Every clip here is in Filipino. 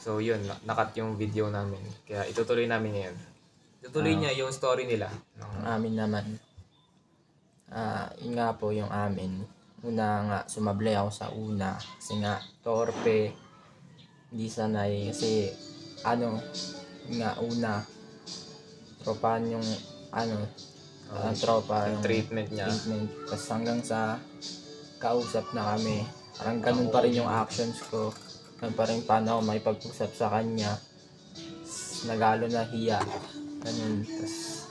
So yun, nakat yung video namin. Kaya itutuloy namin ngayon. Itutuloy niya yung story nila. Ang amin naman. Yun nga po yung amin. Una nga, sumablay ako sa una. Kasi nga, torpe. Hindi sanay. Kasi, yun nga, una. Tropahan yung, tropa. Yung treatment niya. Tapos hanggang sa kausap na kami. Parang ganun pa rin yung actions ko. Ganun pa rin paano ako may pag-usap sa kanya. Nagalo na hiya. Ganun. Tapos,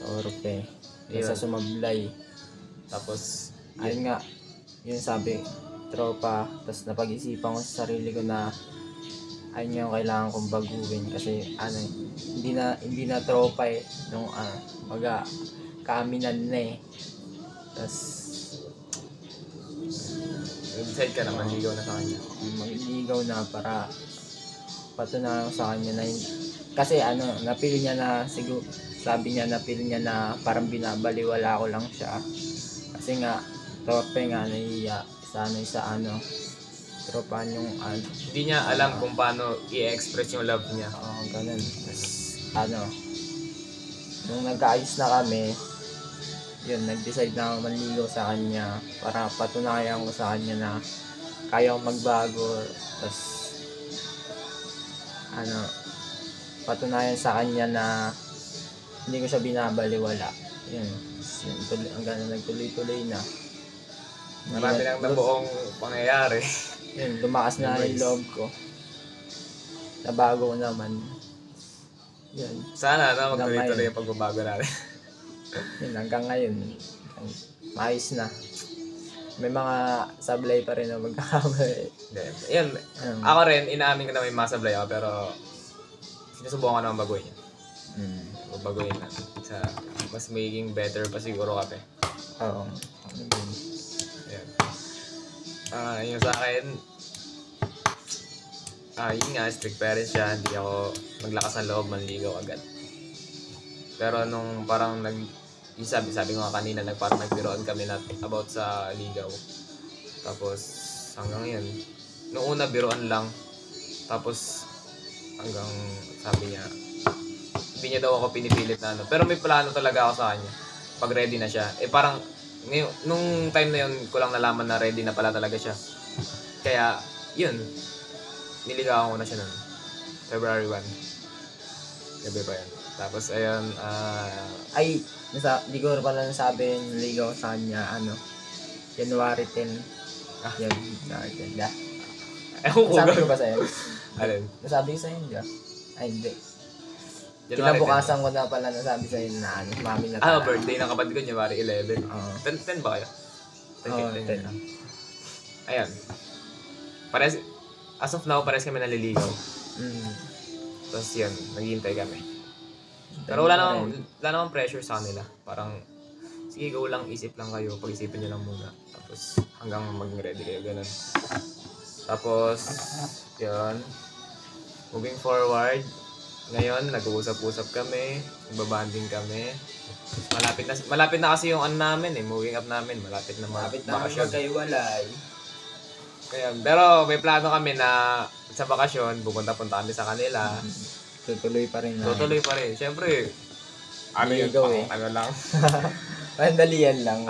torpe. Sa sumablay. Tapos, ayun nga, yun sabi, tropa. Tapos napag-isipan ko sa sarili ko na ayun yung kailangan kong baguhin kasi hindi na tropa nung kaaminan na Tapos decide ka na manligaw na sa kanya. Manligaw na para patunayan ko sa kanya na kasi napili niya na siguro sabi niya napili niya na parang binabaliwala ko lang siya kasi nga tropa nga nahiya sa tropa yung hindi niya alam kung paano i-express yung love niya. Ganun. Tapos nung nagkaayos na kami yun, nag-decide na ako manligaw sa kanya para patunayan ko sa kanya na kaya akong magbago. Tapos patunayan sa kanya na hindi ko siya binabaliwala. Yun hanggang nagtuloy-tuloy na. Marami lang na buong pangyayari. Yun, lumakas na yung loob ko. Nabago ko naman. Yun. Sana magtuloy-tuloy yung pagbabago natin. Yun, hanggang ngayon, maayos na. May mga sablay pa rin na magkakamali. Yan, ako rin, inaamin ko na may mga sablay ako, pero sinusubukan ko naman baguhin yan. Baguhin na. Mas magiging better pa siguro kami. Oo. Yung sa akin, yun nga, strict parents siya, hindi ako maglakas ng loob, manligaw agad. Pero nung parang sabi ko nga kanina, parang nagbiroan kami about sa ligaw. Tapos hanggang yun, nung una biroan lang, tapos hanggang sabi niya, hindi niya daw ako pinipilit na pero may plano talaga ako sa kanya, pag ready na siya. Parang nung time na yun ko lang nalaman na ready na pala talaga siya. Kaya yun, niligawan ko na siya nun February 1. Gabi pa yun. Tapos ayun, di ko pala nasabi yung ligaw sa kanya, January 10. Yan, January 10. Nasabi ko ba sa'yo? Alin? Nasabi ko sa'yo, di ba? Ay, hindi. Kinabukasan ko na pala nasabi sa'yo na mami na tayo. Birthday ng kapatid ko, January 11. 10 ba kayo? 10. Ayan. As of now, pares kami naliligaw. Tapos yan, naghihintay kami. Pero wala namang pressure sa kanila. Parang, sige, go lang, isip lang kayo, pag-isipin nyo lang muna. Tapos, hanggang mag-ready kayo, ganun. Tapos, yun. Moving forward, ngayon, nag-uusap-usap kami, nagbabanding kami. Malapit na kasi yung namin moving up namin. Malapit na bakasyon. Magkaiwalay. Pero may plano kami na sa bakasyon, pupunta-punta kami sa kanila. Tutuloy pa rin. Siyempre, lang. Panandalian lang.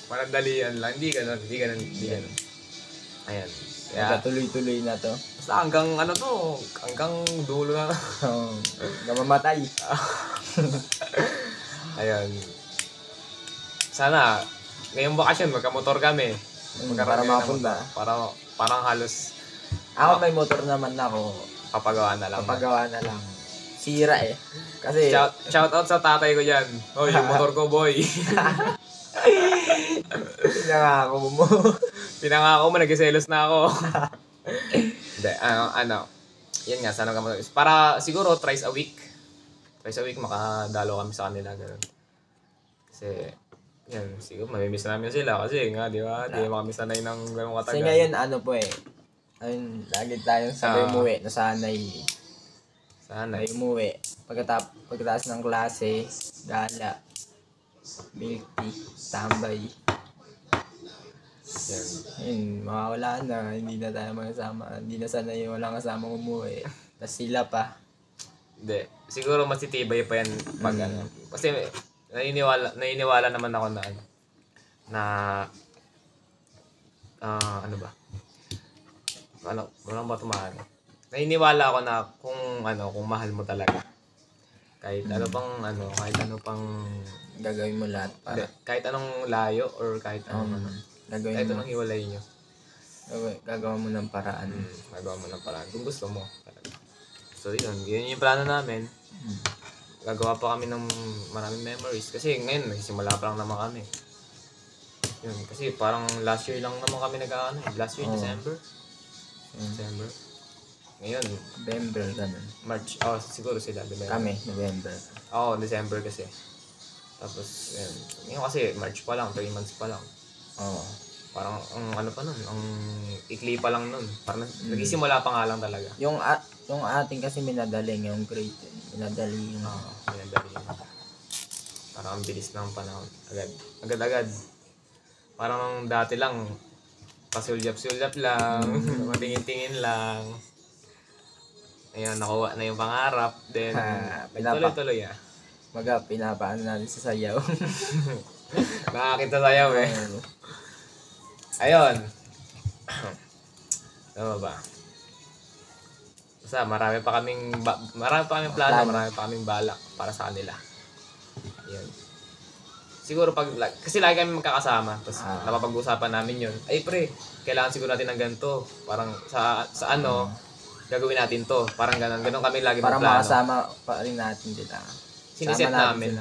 Panandalian lang. Hindi ganun. Ayan. Kaya tuloy-tuloy na to. Basta hanggang dulo na. Namamatay. Ayan. Sana, ngayong bakasyon, magkamotor kami. Para mapunta. Parang halos. Ako may motor naman ako. Papagawa na lang. Sira Kasi shout out sa tatay ko diyan. Yung motor ko, boy. Pinangako mo, nagselos na ako. Hindi, yan nga, sana ka para siguro thrice a week makadalo kami sa kanila, ganun. Kasi, yan, siguro mamimiss namin sila kasi nga, di ba? Di kami sanay ng ganung katagal. Kasi ngayon, lagi tayong sabay umuwi, nasanay umuwi. Pagkatapos ng klase, gala, milk tea, tambay. Yan. Yun, mawawala na, hindi na tayo magkasama. Hindi na sana yung walang kasama umuwi. Tapos sila pa. Hindi. Siguro masitibay pa yan pag ano. Kasi naniniwala naman ako na ano. Na ano ba? Walang ba tumahan? Naniniwala ako na kung mahal mo talaga. Kahit ano pang Gagawin mo lahat para. kahit anong layo or kahit anong Gagawin kahit mo. anong hiwalay nyo. Gagawa mo ng paraan. Magawa mo ng paraan. Kung gusto mo. Talaga. So yun yung plano namin. Gagawa pa kami ng maraming memories. Kasi ngayon, nagsimula pa lang naman kami. Yun, kasi parang last year lang naman kami last year, December. December. Ngayon, November, ganun. March. Siguro sila. December. Kami, November. December kasi. Tapos, yun. Ngayon kasi, March pa lang, 3 months pa lang. Oo. Parang, ano pa nun, ang ikli pa lang nun. Parang, nagsisimula pa nga lang talaga. Yung ating kasi minadaling yung grade. Minadali yung... Minadali yun. Parang ang bilis ng panahon. Agad-agad. Parang dati lang, pasulyap-sulyap lang, matingin-tingin lang. Ayun, nakuha na yung pangarap. Then, tuloy-tuloy Pinapaan natin sa sayaw. Nakakita sayaw eh. Ayun. Ano ba? Basta marami pa kaming plano, marami pa kaming balak para sa kanila. Ayun. Siguro kasi lagi kami magkakasama, tapos napapag-usapan namin yun. Ay pre, kailangan siguro natin ng ganito. Parang sa gagawin natin to. Parang ganun kami lagi magplano. Para makasama pa rin natin sila. Siniset namin.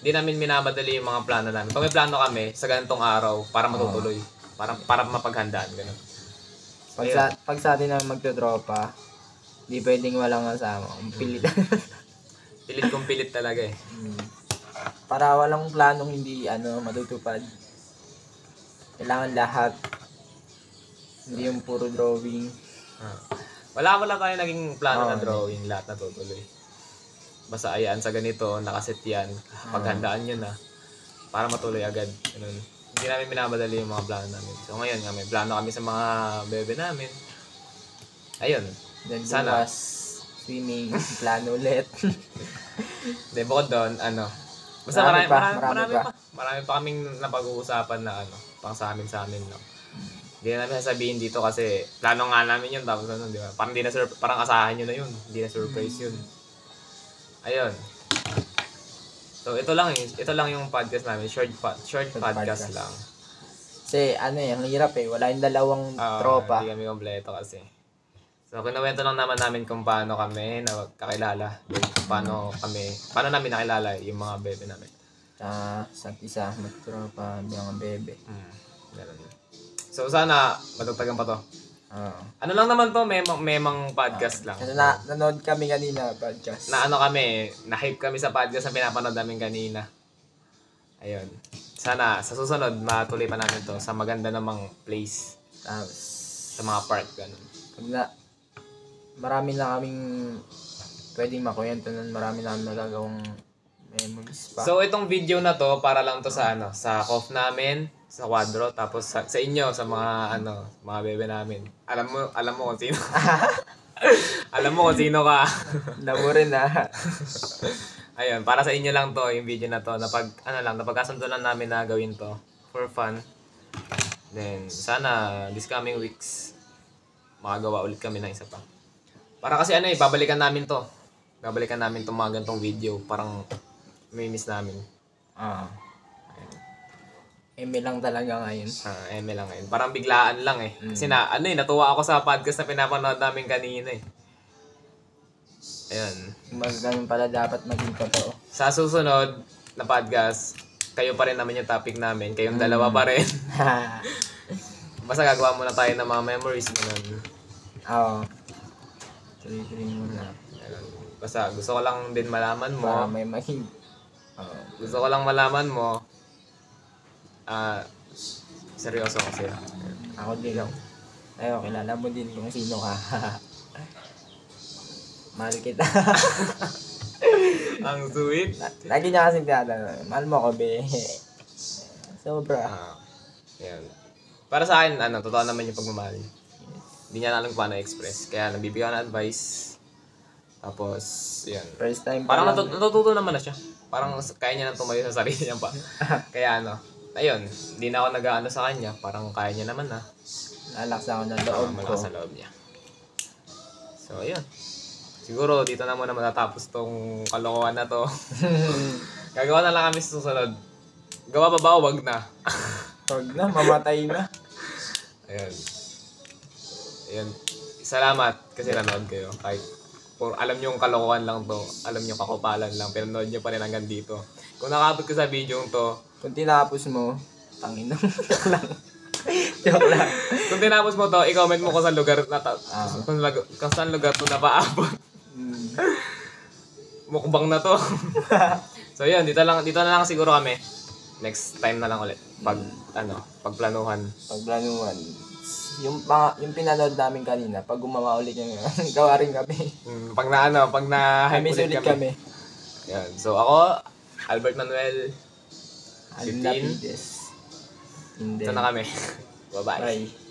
Hindi namin minamadali yung mga plano namin. Pag may plano kami, sa ganitong araw, para matutuloy. Para mapaghandaan. Ganun. Pag sa atin na magtotropa, di pwedeng walang kasama. Pilit. Pilit kong pilit talaga eh. Para walang planong hindi matutupad. Kailangan lahat. Hindi yung puro drawing. Wala tayo naging plano na drawing, lahat natutuloy. Basta ayaan sa ganito, nakaset yan, paghandaan nyo na, para matuloy agad. Ganun. Hindi namin minamadali yung mga plano namin. So ngayon nga, may plano kami sa mga bebe namin. Ayun. Then Sana. bukas, swimming, plano ulit. Hindi, bukod doon, basta marami pa kaming napag-uusapan na pang sa amin lang. Hindi na namin sasabihin dito kasi plano nga namin yun, tapos di ba? Parang asahan nyo na yun, hindi na surprise yun. Ayun. So ito lang yung podcast namin, short podcast lang. Kasi ang hirap eh, wala yung dalawang tropa. Hindi kami kompleto kasi. So kinuwento lang naman namin kung paano kami nakakilala, paano namin nakilala yung mga bebe namin. Sa isa, magtropa, mga bebe. Ganun. So sana matagtagan pa to. Ano lang naman to, memang podcast lang. Kasi nanood kami kanina podcast. Na-hype kami sa podcast na pinapanood namin kanina. Ayun. Sana sa susunod matuloy pa namin to sa maganda namang place. Sa mga park ganun. Marami na kaming pwedeng makwento nun, marami na kami nagagawang memories pa. So itong video na to para lang to sa sa cough namin, sa kwadro, tapos sa inyo, sa mga mga bebe namin. Alam mo kung sino. Alam mo kung sino ka. Alam mo rin Ayun, para sa inyo lang to yung video na to. Napagkasundo lang namin na gawin to for fun. Then sana this coming weeks makagawa ulit kami ng isa pa. Para kasi babalikan namin to. Babalikan namin tong mga ganitong video, parang may miss namin. Eme lang talaga ngayon. Eme lang ngayon. Parang biglaan lang eh. Kasi natuwa ako sa podcast na pinapanood namin kanina eh. Ayun. Ganun pala dapat maging totoo. Sa susunod na podcast, kayo pa rin naman yung topic namin. Kayong dalawa pa rin. Basta gagawa muna tayo ng mga memories. Tuloy-tuloy muna. Basta gusto ko lang din malaman mo. Para may maging... Gusto ko lang malaman mo. Seryoso kasi. Ako din lang. Kilala mo din kung sino ka. Mahal kita. Ang sweet. Lagi niya kasing tiyada. Mahal mo ko, be. Sobra. Yan. Para sa akin, totoo naman yung pagmamahal. Hindi niya alam kung paano express. Kaya nabibigyan ng advice. Tapos, yun. First time Parang pa lang. natututo naman na siya. Parang kaya niya nang tumayo sa sarili niya pa. Kaya ayun, hindi na ako nag-aano sa kanya. Parang kaya niya naman na. Lalaks ako ng loob ko. Malakas sa loob niya. So, ayun. Siguro, dito na muna matatapos tong kalokohan na to. Gagawa na lang kami sa susunod. Gawa pa ba o wag na? Huwag na, mamatay na. Ayun. Ayun. Salamat kasi nanood kayo. Kahit alam nyo yung kalokohan lang to, alam nyo kakupalan lang, pero nanood nyo pa rin hanggang dito. Kung nakapot ko sa video to, Kung tinapos mo, tangin na. Joke lang. Joke lang. kung tinapos mo to, i-comment mo kung saan lugar kung saan lugar to napaabot. Mukbang na to. So yun, dito na lang siguro kami. Next time na lang ulit. Pagplanuhan. Pagplanuhan. Yung pinanood namin kanina, pag gumawa ulit yung gawa rin kami. Pag na-hype Kami ulit ulit kami. Yan. So ako, Albert Manuel, 15. Alapides. Ito na kami. Bye-bye. Bye.